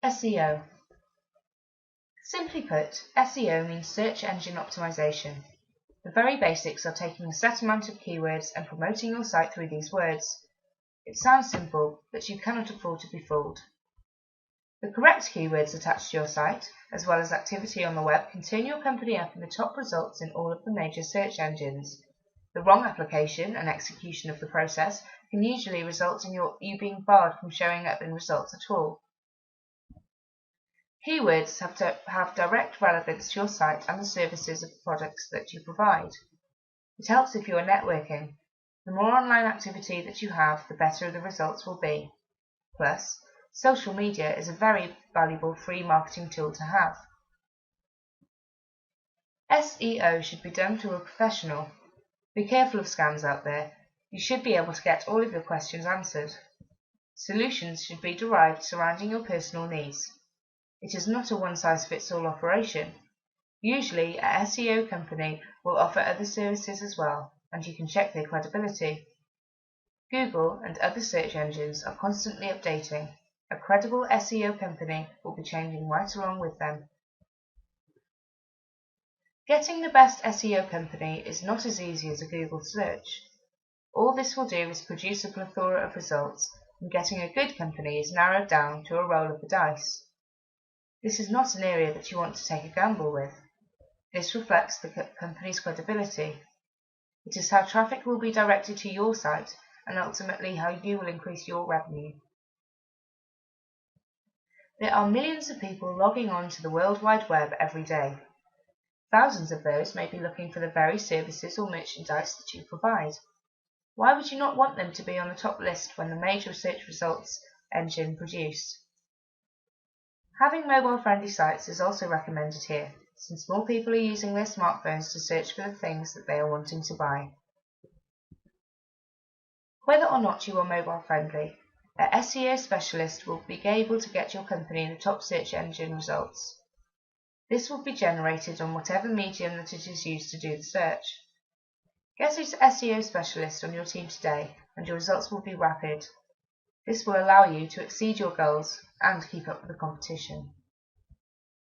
SEO. Simply put, SEO means search engine optimization. The very basics are taking a set amount of keywords and promoting your site through these words. It sounds simple, but you cannot afford to be fooled. The correct keywords attached to your site, as well as activity on the web, can turn your company up in the top results in all of the major search engines. The wrong application and execution of the process can usually result in you being barred from showing up in results at all. Keywords have to have direct relevance to your site and the services of products that you provide. It helps if you are networking. The more online activity that you have, the better the results will be. Plus, social media is a very valuable free marketing tool to have. SEO should be done through a professional. Be careful of scams out there. You should be able to get all of your questions answered. Solutions should be derived surrounding your personal needs. It is not a one-size-fits-all operation. Usually, a SEO company will offer other services as well, and you can check their credibility. Google and other search engines are constantly updating. A credible SEO company will be changing right along with them. Getting the best SEO company is not as easy as a Google search. All this will do is produce a plethora of results, and getting a good company is narrowed down to a roll of the dice. This is not an area that you want to take a gamble with. This reflects the company's credibility. It is how traffic will be directed to your site and ultimately how you will increase your revenue. There are millions of people logging on to the World Wide Web every day. Thousands of those may be looking for the very services or merchandise that you provide. Why would you not want them to be on the top list when the major search results engine produce? Having mobile-friendly sites is also recommended here, since more people are using their smartphones to search for the things that they are wanting to buy. Whether or not you are mobile-friendly, a SEO specialist will be able to get your company in the top search engine results. This will be generated on whatever medium that it is used to do the search. Get an SEO specialist on your team today, and your results will be rapid. This will allow you to exceed your goals and keep up with the competition.